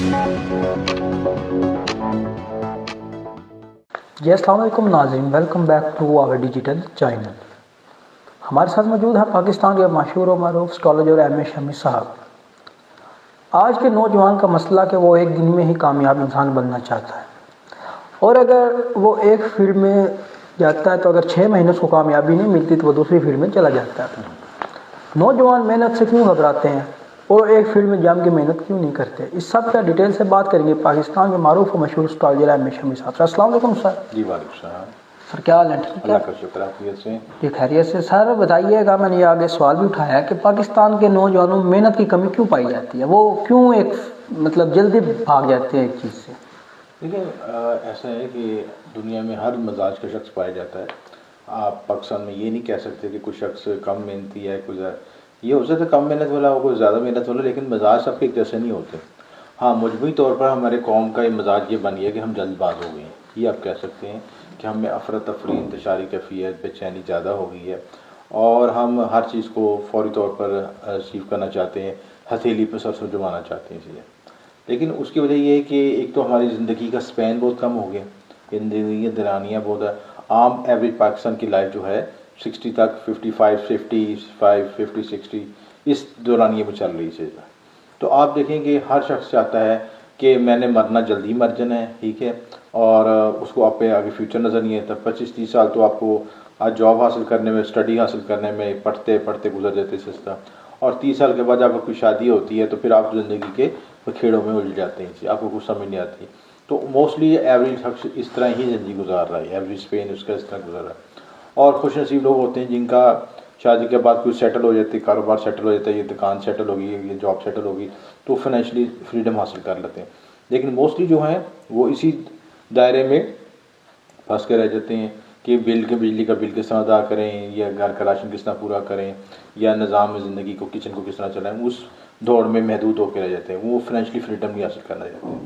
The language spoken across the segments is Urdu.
جی السلام علیکم ناظرین، welcome back to our digital channel. ہمارے ساتھ موجود ہیں پاکستان کے مشہور و معروف اسٹرالوجر ایم اے شمی صاحب۔ آج کے نوجوان کا مسئلہ کہ وہ ایک دن میں ہی کامیاب انسان بننا چاہتا ہے، اور اگر وہ ایک فیلڈ میں جاتا ہے تو اگر 6 مہینے اس کو کامیابی نہیں ملتی تو وہ دوسری فیلڈ میں چلا جاتا ہے۔ نوجوان محنت سے کیوں گھبراتے ہیں اور ایک فیلڈ میں جم کے محنت کیوں نہیں کرتے؟ اس سب کا ڈیٹیل سے بات کریں گے پاکستان کے معروف و مشہور اسٹرالوجر ایم اے شمی صاحب۔ السلام علیکم سر۔ جی وعلیکم السلام سر کیا حال ہے؟ ٹھیک ہے، اللہ کا شکر، آپ خیریت سے؟ جی خیریت سے۔ سر بتائیے گا، میں نے یہ آگے سوال بھی اٹھایا ہے کہ پاکستان کے نوجوانوں میں محنت کی کمی کیوں پائی جاتی ہے؟ وہ کیوں ایک جلدی بھاگ جاتے ہیں ایک چیز سے؟ دیکھیں، ایسا ہے کہ دنیا میں ہر مزاج کا شخص پایا جاتا ہے۔ آپ پاکستان میں یہ نہیں کہہ سکتے کہ کوئی شخص کم محنتی ہے، کوئی یہ ہو سکتا ہے کم محنت والا ہو، کوئی زیادہ محنت والا، لیکن مزاج سب کے ایک جیسے نہیں ہوتے۔ ہاں، مجموعی طور پر ہمارے قوم کا یہ مزاج یہ بن گیا کہ ہم جلد باز ہو گئے ہیں، یہ آپ کہہ سکتے ہیں کہ ہم میں افراتفری، انتشاری کیفیت، بے چینی زیادہ ہو گئی ہے، اور ہم ہر چیز کو فوری طور پر ریسیو کرنا چاہتے ہیں، ہتھیلی پہ سر جمانا چاہتے ہیں چیزیں۔ لیکن اس کی وجہ یہ ہے کہ ایک تو ہماری زندگی کا سپین بہت کم ہو گیا، زندگی کی درانیاں بہت ہے۔ عام ایوریج پاکستان کی لائف جو ہے 60 تک، 55 60 اس دورانیے میں چل رہی چیز ہے۔ تو آپ دیکھیں کہ ہر شخص چاہتا ہے کہ میں نے مرنا جلدی مر جانا ہے، ٹھیک ہے، اور اس کو آپ پہ آگے فیوچر نظر نہیں ہے۔ 25-30 سال تو آپ کو آج جاب حاصل کرنے میں، اسٹڈی حاصل کرنے میں پڑھتے پڑھتے گزر جاتے سستا، اور 30 سال کے بعد جب آپ کی شادی ہوتی ہے تو پھر آپ زندگی کے کھیڑوں میں الجھ جاتے ہیں، آپ کو کچھ سمجھ نہیں آتی۔ تو موسٹلی ایوریج شخص اس طرح ہی زندگی گزار رہا ہے، ایوریج اسپین اس کا اس طرح گزر رہا ہے۔ اور خوش نصیب لوگ ہوتے ہیں جن کا شادی کے بعد کوئی سیٹل ہو جاتی ہے، کاروبار سیٹل ہو جاتا ہے، یہ دکان سیٹل ہوگی، یہ جاب سیٹل ہوگی، تو فائنینشلی فریڈم حاصل کر لیتے ہیں۔ لیکن موسٹلی جو ہیں وہ اسی دائرے میں پھنس کے رہ جاتے ہیں کہ بجلی کا بل کس طرح ادا کریں، یا گھر کا راشن کس طرح پورا کریں، یا نظام زندگی کو، کچن کو کس طرح چلائیں، اس دوڑ میں محدود ہو کے رہ جاتے ہیں، وہ فائنینشلی فریڈم نہیں حاصل کرنا چاہتے ہیں۔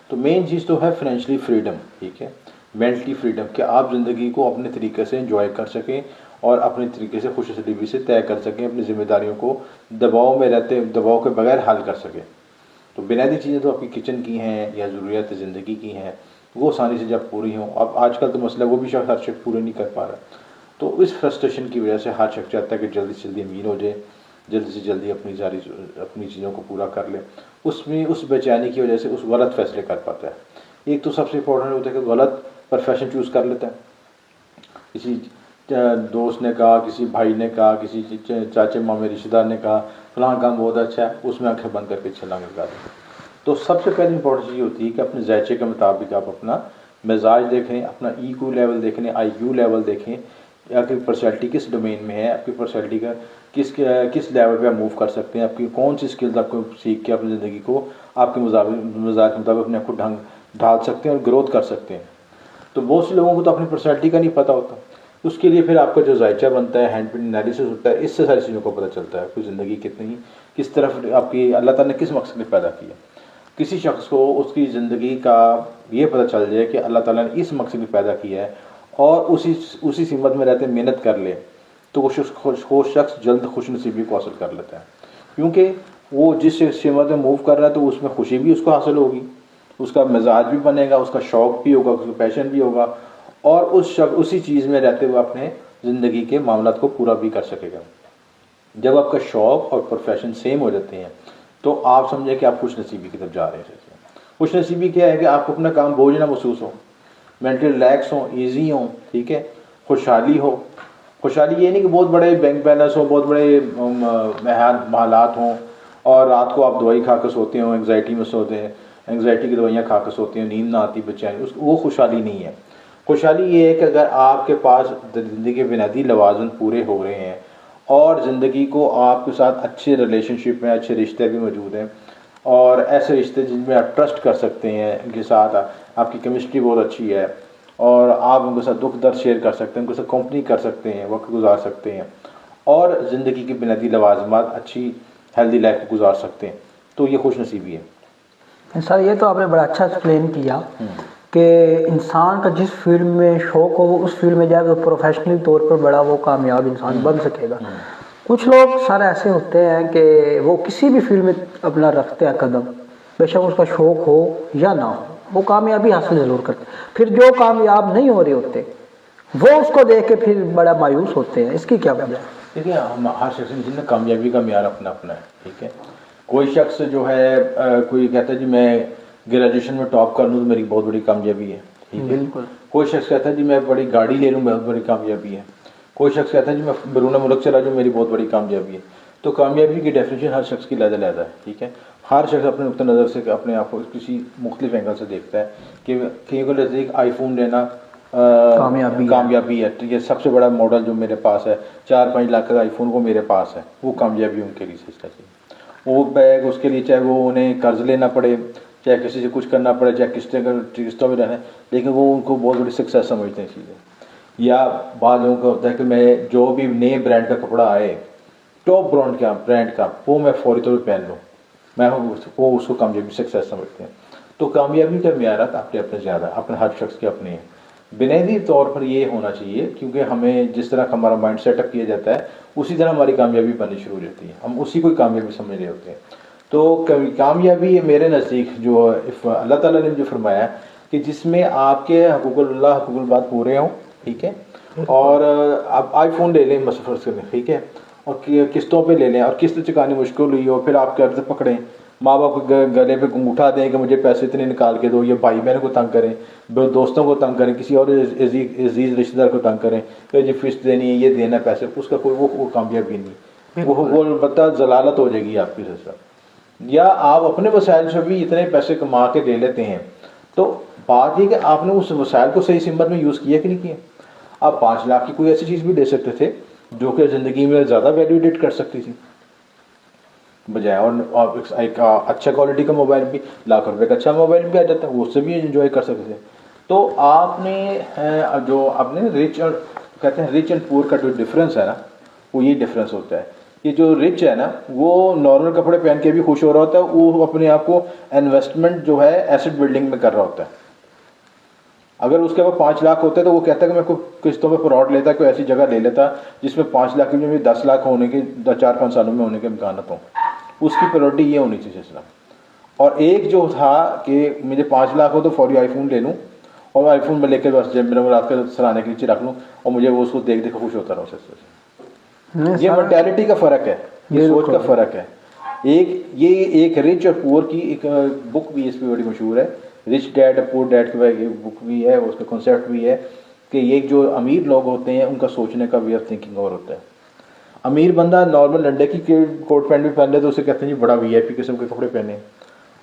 تو مین چیز تو ہے فائنینشلی فریڈم، ٹھیک ہے، مینٹلی فریڈم، کہ آپ زندگی کو اپنے طریقے سے انجوائے کر سکیں اور اپنے طریقے سے خوش نصیبی سے طے کر سکیں، اپنی ذمہ داریوں کو دباؤ میں رہتے، دباؤ کے بغیر حل کر سکیں۔ تو بنیادی چیزیں تو آپ کی کچن کی ہیں یا ضروریات زندگی کی ہیں، وہ آسانی سے جب پوری ہوں، اب آج کل تو مسئلہ وہ بھی ہر شخص پورے نہیں کر پا رہا۔ تو اس فرسٹریشن کی وجہ سے ہر شخص چاہتا ہے کہ جلدی سے جلدی امیر ہو جائے، جلدی سے جلدی اپنی چیزوں کو پورا کر لے۔ اس میں اس بے چینی کی وجہ سے اس غلط فیصلے کر پاتا ہے۔ ایک تو سب سے امپورٹنٹ ہوتا ہے کہ غلط پروفیشن چوز کر لیتا ہے۔ کسی دوست نے کہا، کسی بھائی نے کہا، کسی چاچے مامے رشتہ دار نے کہا فلاں کام بہت اچھا ہے، اس میں آنکھیں بند کر کے چھلانگ لگا دیں۔ تو سب سے پہلی امپورٹنٹ چیز ہوتی ہے کہ اپنے ذائچے کے مطابق آپ اپنا مزاج دیکھیں، اپنا ای کیو لیول دیکھیں، آئی کیو لیول دیکھیں، آپ کی پرسنالٹی کس ڈومین میں ہے، آپ کی پرسنالٹی کا کس لیول پہ آپ موو کر سکتے ہیں، آپ کی کون سی اسکلز آپ کو سیکھ کے اپنی زندگی کو آپ کے مزاج کے مطابق اپنے آپ کو ڈھال سکتے ہیں اور گروتھ کر سکتے ہیں۔ تو بہت سے لوگوں کو تو اپنی پرسنالٹی کا نہیں پتہ ہوتا، اس کے لیے پھر آپ کا جو ذائچہ بنتا ہے، ہینڈ پرنٹ انالیسس ہوتا ہے، اس سے ساری چیزوں کو پتہ چلتا ہے کوئی زندگی کتنی، کس طرف آپ کی اللہ تعالیٰ نے کس مقصد میں پیدا کیا۔ کسی شخص کو اس کی زندگی کا یہ پتہ چل جائے کہ اللہ تعالیٰ نے اس مقصد میں پیدا کیا ہے، اور اسی سمت میں رہتے محنت کر لے، تو وہ شخص جلد خوش نصیبی کو حاصل کر لیتا ہے، کیونکہ وہ جس سمت میں موو کر رہا ہے تو اس میں خوشی بھی اس کو حاصل ہوگی، اس کا مزاج بھی بنے گا، اس کا شوق بھی ہوگا، اس کا پیشن بھی ہوگا، اور اسی چیز میں رہتے ہوئے اپنے زندگی کے معاملات کو پورا بھی کر سکے گا۔ جب آپ کا شوق اور پروفیشن سیم ہو جاتے ہیں تو آپ سمجھیں کہ آپ خوش نصیبی کی طرف جا رہے ہیں۔ خوش نصیبی کیا ہے کہ آپ کو اپنا کام بوجھ نہ محسوس ہو، مینٹل ریلیکس ہوں، ایزی ہوں، ٹھیک ہے، خوشحالی ہو۔ خوشحالی یہ نہیں کہ بہت بڑے بینک بیلنس ہو، بہت بڑے محلات ہوں، اور رات کو آپ دوائی کھا کے سوتے ہوں، انگزائٹی میں سوتے ہیں، انگزائٹی کی دوائیاں کھا کے سوتے ہیں، نیند نہ آتی، بچائیں، وہ خوشحالی نہیں ہے۔ خوشحالی یہ ہے کہ اگر آپ کے پاس زندگی کے بنیادی لوازم پورے ہو رہے ہیں، اور زندگی کو آپ کے ساتھ اچھے ریلیشن شپ میں اچھے رشتے بھی موجود ہیں، اور ایسے رشتے جن میں آپ ٹرسٹ کر سکتے ہیں، ان کے ساتھ آپ کی کیمسٹری بہت اچھی ہے، اور آپ ان کے ساتھ دکھ درد شیئر کر سکتے ہیں، ان کے ساتھ کمپنی کر سکتے ہیں، وقت گزار سکتے ہیں، اور زندگی کی بنیادی لوازمات اچھی ہیلدی لائف کو گزار سکتے ہیں، تو یہ خوش نصیبی ہے۔ سر یہ تو آپ نے بڑا اچھا ایکسپلین کیا کہ انسان کا جس فیلڈ میں شوق ہو وہ اس فیلڈ میں جائے تو پروفیشنل طور پر بڑا وہ کامیاب انسان بن سکے گا۔ کچھ لوگ سر ایسے ہوتے ہیں کہ وہ کسی بھی فیلڈ میں اپنا رکھتے ہیں قدم، بے شک اس کا شوق ہو یا نہ ہو وہ کامیابی حاصل ضرور کرتے ہیں۔ پھر جو کامیاب نہیں ہو رہے ہوتے وہ اس کو دیکھ کے پھر بڑا مایوس ہوتے ہیں، اس کی کیا وجہ ہے؟ دیکھیے ہم ہر شخص میں کامیابی کا معیار اپنا اپنا ہے، ٹھیک ہے۔ کوئی شخص جو ہے کوئی کہتا ہے جی میں گریجویشن میں ٹاپ کر لوں تو میری بہت بڑی کامیابی ہے، ٹھیک ہے۔ بالکل کوئی شخص کہتا ہے جی میں بڑی گاڑی لے لوں بہت بڑی کامیابی ہے۔ کوئی شخص کہتا ہے جی میں بیرون ملک چلا جاؤں میری بہت بڑی کامیابی ہے۔ تو کامیابی کی ڈیفینیشن ہر شخص کی علیحدہ علیحدہ ہے، ٹھیک ہے۔ ہر شخص اپنے نقطہ نظر سے اپنے آپ کو کسی مختلف اینگل سے دیکھتا ہے کہ کہیں کو نزدیک آئی فون لینا کامیابی ہے، ٹھیک ہے۔ سب سے بڑا ماڈل جو میرے پاس ہے 4-5 لاکھ کا آئی فون وہ میرے پاس ہے، وہ کامیابی ان کے لیے سسٹم ہے۔ وہ بیگ اس کے لیے چاہے وہ انہیں قرض لینا پڑے، چاہے کسی سے کچھ کرنا پڑے، چاہے قسطوں میں رہنا ہے، لیکن وہ ان کو بہت بڑی سکسیس سمجھتے ہیں چیزیں۔ یا بعض لوگوں کا ہوتا ہے کہ میں جو بھی نئے برانڈ کا کپڑا آئے ٹاپ برانڈ کا وہ میں فوری طور پہ پہن لوں، میں وہ اس کو کامیابی سکسیس سمجھتے ہیں۔ تو کامیابی کا معیارات اپنے اپنے زیادہ اپنے ہر شخص کے اپنے ہیں۔ بنیادی طور پر یہ ہونا چاہیے کیونکہ ہمیں جس طرح ہمارا مائنڈ سیٹ اپ کیا جاتا ہے اسی طرح ہماری کامیابی بننی شروع ہو جاتی ہے، ہم اسی کو کامیابی سمجھ رہے ہوتے ہیں۔ تو کامیابی میرے نزدیک جو اللہ تعالیٰ نے جو فرمایا ہے کہ جس میں آپ کے حقوق اللہ حقوق الباد پورے ہوں، ٹھیک ہے، اور آپ آئی فون لے لیں فرض کریں، ٹھیک ہے، اور قسطوں پہ لے لیں اور قسط چکانی مشکل ہوئی اور پھر آپ قرض پکڑیں، ماں باپ کو گلے پہ اٹھا دیں کہ مجھے پیسے اتنے نکال کے دو، یا بھائی بہن کو تنگ کریں، دوستوں کو تنگ کریں، کسی اور عزیز رشتہ دار کو تنگ کریں کہ جی فیس دینی ہے، یہ دینا پیسے، اس کا کوئی وہ کامیابی نہیں، وہ البتہ ضلالت ہو جائے گی آپ کی ساتھ۔ یا آپ اپنے وسائل سے بھی اتنے پیسے کما کے دے لیتے ہیں تو بات یہ کہ آپ نے اس وسائل کو صحیح سمت میں یوز کیا کہ نہیں کیا۔ آپ 5 لاکھ کی کوئی ایسی چیز بھی دے سکتے تھے جو کہ زندگی میں زیادہ ویلیو ایڈ کر سکتی تھی بجائے، اور ایک اچھا کوالٹی کا موبائل بھی لاکھ روپے کا اچھا موبائل بھی آ جاتا ہے، وہ اس سے بھی انجوائے کر سکتے تھے۔ تو آپ نے جو آپ نے رچ اور کہتے ہیں رچ اینڈ پور کا جو ڈفرینس ہے نا وہ یہ ڈفرینس ہوتا ہے کہ جو رچ ہے نا وہ نارمل کپڑے پہن کے بھی خوش ہو رہا ہوتا ہے، وہ اپنے آپ کو انویسٹمنٹ جو ہے ایسٹ بلڈنگ میں کر رہا ہوتا ہے۔ اگر اس کے پاس 5 لاکھ ہوتے تو وہ کہتا ہے کہ میں کوئی قسطوں پہ پلاٹ لیتا، کوئی ایسی جگہ لے لیتا جس میں 5 لاکھ میں بھی 10 لاکھ ہونے کے 4-5 سالوں میں ہونے کے امکانات ہوں، اس کی پراورٹی یہ ہونی چاہیے سلسلہ۔ اور ایک جو تھا کہ مجھے 5 لاکھ ہو تو فوری آئی فون لے لوں اور آئی فون میں لے کے بس جب میرا رات کا سرانے کے نیچے رکھ لوں اور مجھے وہ اس کو دیکھ خوش ہوتا رہا سلسلہ۔ یہ مینٹیلٹی کا فرق ہے، یہ سوچ کا فرق ہے۔ یہ ایک رچ اور پور کی ایک بک بھی اس پہ بڑی مشہور ہے، رچ ڈیڈ پور ڈیڈ کی بک بھی ہے، اس کا کنسیپٹ بھی ہے کہ یہ جو امیر لوگ ہوتے ہیں ان کا سوچنے کا وے آف تھنکنگ اور ہوتا ہے۔ امیر بندہ نارمل لنڈے کی کوٹ پینٹ بھی پہن لے تو اسے کہتے ہیں جی بڑا وی آئی پی قسم کے کپڑے پہنے،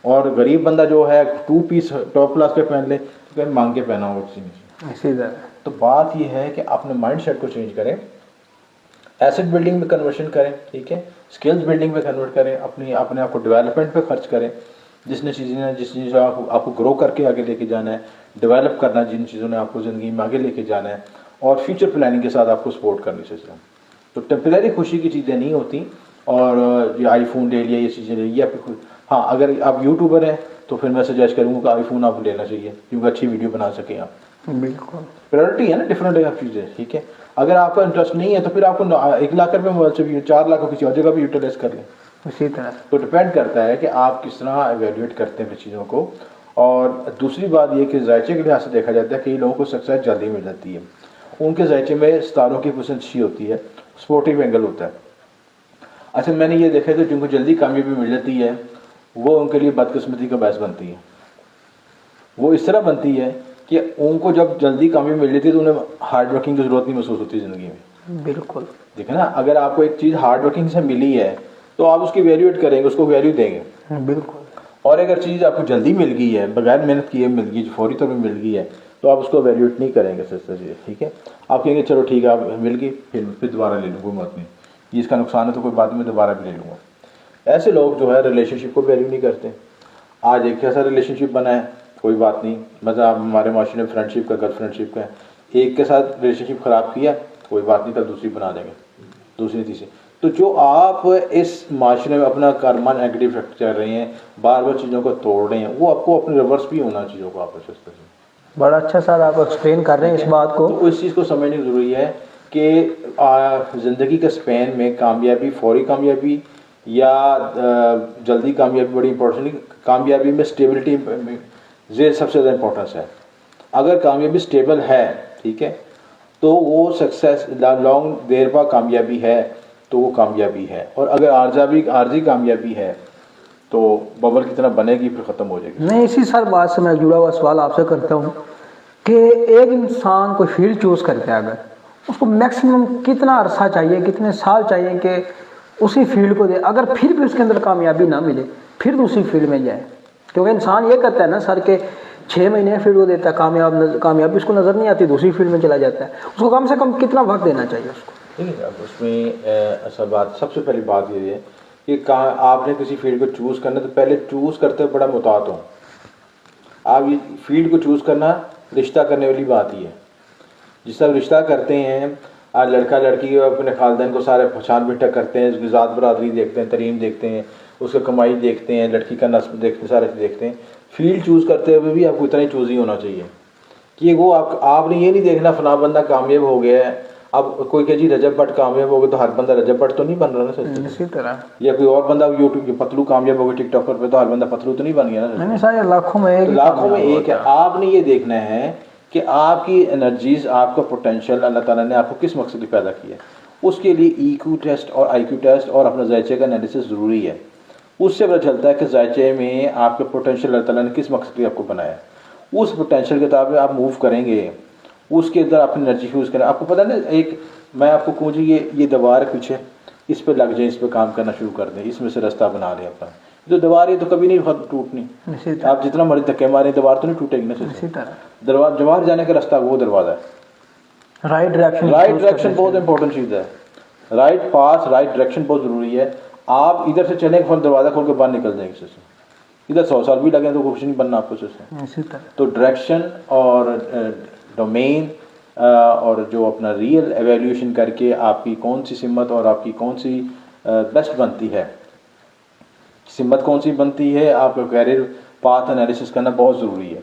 اور غریب بندہ جو ہے 2 پیس ٹاپ کلاس پہ پہن لے تو کہ مانگ کے پہنا ہوگا کسی نے۔ اسی طرح تو بات یہ ہے کہ اپنے مائنڈ سیٹ کو چینج کریں، ایسٹ بلڈنگ میں کنورشن کریں، ٹھیک ہے، اسکلز بلڈنگ میں کنورٹ کریں، اپنے آپ کو ڈیولپمنٹ پہ خرچ کریں، جس چیز آپ کو گرو کر کے آگے لے کے جانا ہے، ڈیولپ کرنا جن چیزوں نے آپ کو زندگی میں آگے لے کے جانا ہے، اور فیوچر پلاننگ کے ساتھ آپ کو سپورٹ کرنی چاہیے۔ تو ٹیمپریری خوشی کی چیزیں نہیں ہوتی، اور یہ آئی فون لے لیا، یہ چیزیں لے لی آپ کی۔ ہاں اگر آپ یوٹیوبر ہیں تو پھر میں سجیسٹ کروں گا کہ آئی فون آپ لینا چاہیے کیونکہ اچھی ویڈیو بنا سکیں آپ۔ بالکل پرائرٹی ہے نا، ڈفرنٹ آپ چیزیں، ٹھیک ہے۔ اگر آپ کا انٹرسٹ نہیں ہے تو پھر آپ کو 1 لاکھ روپے موبائل سے بھی 4 لاکھ کو کسی اور جگہ بھی یوٹیلائز کر لیں۔ اسی طرح تو ڈپینڈ کرتا ہے کہ آپ کس طرح ایویلویٹ کرتے ہیں چیزوں کو۔ اور دوسری بات یہ کہ ذائچے کے لحاظ سے دیکھا جاتا ہے کئی لوگوں کو سکسیس جلدی مل جاتی ہے، ان کے ذائچے میں ستاروں کی پسند اچھی ہوتی ہے، سپورٹیو اینگل ہوتا ہے۔ اچھا میں نے یہ دیکھا کہ جن کو جلدی کامیابی مل جاتی ہے وہ ان کے لیے بدقسمتی کا باعث بنتی ہے۔ وہ اس طرح بنتی ہے کہ ان کو جب جلدی کامیابی مل جاتی ہے تو انہیں ہارڈ ورکنگ کی ضرورت نہیں محسوس ہوتی زندگی میں۔ بالکل دیکھیں نا، اگر آپ کو ایک چیز ہارڈ ورکنگ سے ملی ہے تو آپ اس کی ویلیویٹ کریں گے، اس کو ویلیو دیں گے۔ بالکل اور اگر چیز آپ کو جلدی مل گئی ہے، بغیر محنت کیے مل گئی، فوری طور پہ مل گئی ہے، تو آپ اس کو ویلیویٹ نہیں کریں گے سستا جی، ٹھیک ہے۔ آپ کہیں گے چلو ٹھیک ہے آپ مل گئی پھر دوبارہ لے لوں، کوئی بات نہیں، یہ اس کا نقصان ہے تو کوئی بات نہیں، میں دوبارہ بھی لے لوں گا۔ ایسے لوگ جو ہے ریلیشن شپ کو ویلیو نہیں کرتے۔ آج ایک ایسا ریلیشن شپ بنا ہے، کوئی بات نہیں، مطلب ہمارے معاشرے میں فرینڈ شپ کا گرل فرینڈ شپ کا ہے، ایک کے ساتھ ریلیشن شپ خراب کیا کوئی بات نہیں، کل دوسری بنا دیں گے، دوسری تیسری۔ تو جو آپ اس معاشرے میں اپنا کارمان نیگیٹو افیکٹ کر رہے ہیں، بار بار چیزوں کو توڑ رہے ہیں، وہ آپ کو اپنے ریورس بھی ہونا چیزوں کو آپ سے۔ بڑا اچھا سر آپ ایکسپلین کر رہے ہیں اس بات کو۔ تو اس چیز کو سمجھنے ضروری ہے کہ زندگی کے سپین میں کامیابی فوری کامیابی یا جلدی کامیابی بڑی امپورٹنٹ نہیں. کامیابی میں اسٹیبلٹی سب سے زیادہ امپورٹنس ہے. اگر کامیابی اسٹیبل ہے ٹھیک ہے تو وہ سکسیس لانگ دیر بعد کامیابی ہے تو وہ کامیابی ہے. اور اگر عارضی کامیابی ہے تو ببل کی طرح بنے گی پھر ختم ہو جائے گی. میں اسی سر بات سے میں جڑا ہوا سوال آپ سے کرتا ہوں کہ ایک انسان کو فیلڈ چوز کرتے ہیں اگر اس کو میکسیمم کتنا عرصہ چاہیے, کتنے سال چاہیے کہ اسی فیلڈ کو دے, اگر پھر بھی اس کے اندر کامیابی نہ ملے پھر دوسری فیلڈ میں جائے. کیونکہ انسان یہ کرتا ہے نا سر کہ 6 مہینے فیلڈ کو دیتا ہے, کامیابی اس کو نظر نہیں آتی, دوسری فیلڈ میں چلا جاتا ہے. اس کو کم سے کم کتنا وقت دینا چاہیے اس کو؟ نہیں, اب اس میں اصل بات سب سے پہلی بات یہ ہے کہ آپ نے کسی فیلڈ کو چوز کرنا تو پہلے چوز کرتے بڑا محتاط ہوں. آپ یہ فیلڈ کو چوز کرنا رشتہ کرنے والی بات ہی ہے. جس طرح رشتہ کرتے ہیں آج لڑکا لڑکی اپنے خاندان کو سارے پہچان بیٹھا کرتے ہیں, اس کی ذات برادری دیکھتے ہیں, تعلیم دیکھتے ہیں, اس کا کمائی دیکھتے ہیں, لڑکی کا نسب دیکھتے ہیں, سارے دیکھتے ہیں. فیلڈ چوز کرتے ہوئے بھی آپ کو اتنا ہی چوز ہی ہونا چاہیے کہ وہ آپ نے یہ نہیں دیکھنا فلاں بندہ کامیاب ہو گیا ہے. اب کوئی کہ جی رجب بٹ کامیاب ہو گیا تو ہر بندہ رجب بٹ تو نہیں بن رہا نا. اسی طرح یا کوئی اور بندہ یوٹیوب پتلو کامیاب ہو گیا ٹک ٹاکر پہ تو ہر بندہ پتلو تو نہیں بن گیا نا. نہیں سر, لاکھوں میں ایک ہے. آپ نے یہ دیکھنا ہے کہ آپ کی انرجیز, آپ کا پوٹینشیل اللہ تعالیٰ نے آپ کو کس مقصد کی پیدا کیا ہے. اس کے لیے ای کیو ٹیسٹ اور آئی کیو ٹیسٹ اور اپنا ذائچے کا انالیسس ضروری ہے. اس سے پتہ چلتا ہے کہ ذائچے میں آپ کا پوٹینشیل اللہ تعالیٰ نے کس مقصد کے لیے آپ کو بنایا ہے. اس پوٹینشیل کے تابع آپ موو کریں گے, اس کے اندر اپنی انرجی فیوز کریں. آپ کو پتہ نا, ایک میں آپ کو کہوں جی یہ دیوار ہے پیچھے, اس پہ لگ جائیں, اس پہ کام کرنا شروع کر دیں, اس میں سے رستہ بنا لیں اپنا. جو دیوار ہے تو کبھی نہیں ٹوٹنی. آپ جتنا مرضی دھکے ماریں دیوار تو نہیں ٹوٹے گی نا. اسی طرح دیوار جانے کا رستہ وہ دروازہ ہے. رائٹ ڈائریکشن بہت امپورٹنٹ چیز ہے. رائٹ پاس, رائٹ ڈائریکشن بہت ضروری ہے. آپ ادھر سے چلیں گے دروازہ کھول کے باہر نکل جائیں گے. ادھر 100 سال بھی لگیں تو کچھ نہیں بننا آپ کو. اسی طرح تو ڈائریکشن اور ڈومین اور جو اپنا ریئل ایویلیوشن کر کے آپ کی کون سی سمت اور آپ کی کون سی بیسٹ بنتی ہے, سمت کون سی بنتی ہے, آپ کا کیریئر پاتھ انالیسس کرنا بہت ضروری ہے.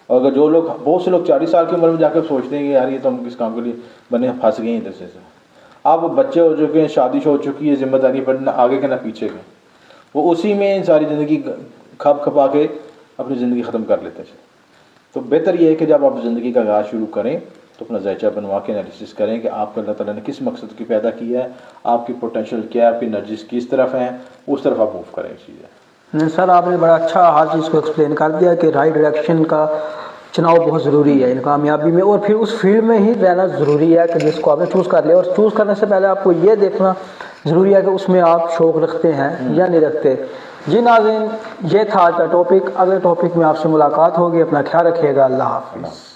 اور اگر جو لوگ, بہت سے لوگ 40 سال کی عمر میں جا کر سوچتے ہیں کہ یار یہ تو ہم کس کام کے لیے بنے, پھنس گئے ہیں ادھر سے. آپ بچے ہو چکے ہیں, شادی ہو چکی ہے, ذمہ داری پر نہ آگے کے نہ پیچھے کے, وہ اسی میں ساری زندگی کھپ کھپا کے اپنی زندگی ختم کر لیتے ہیں. تو بہتر یہ ہے کہ جب آپ زندگی کا آغاز شروع کریں تو اپنا ذائچہ بنوا کے انالیسس کریں کہ آپ کو اللہ تعالیٰ نے کس مقصد کی پیدا کیا ہے, آپ کی پوٹینشیل کیا ہے, آپ کی انرجیز کس طرف ہیں, اس طرف آپ موو کریں. چیزیں سر آپ نے بڑا اچھا ہر چیز کو ایکسپلین کر دیا کہ رائٹ ڈائریکشن کا چناؤ بہت ضروری ہے کامیابی میں, اور پھر اس فیلڈ میں ہی رہنا ضروری ہے کہ جس کو آپ نے چوز کر لیا. اور چوز کرنے سے پہلے آپ کو یہ دیکھنا ضروری ہے کہ اس میں آپ شوق رکھتے ہیں یا نہیں رکھتے. جی ناظرین, یہ تھا آج کا ٹاپک. اگلے ٹاپک میں آپ سے ملاقات ہوگی. اپنا خیال رکھیے گا. اللہ حافظ.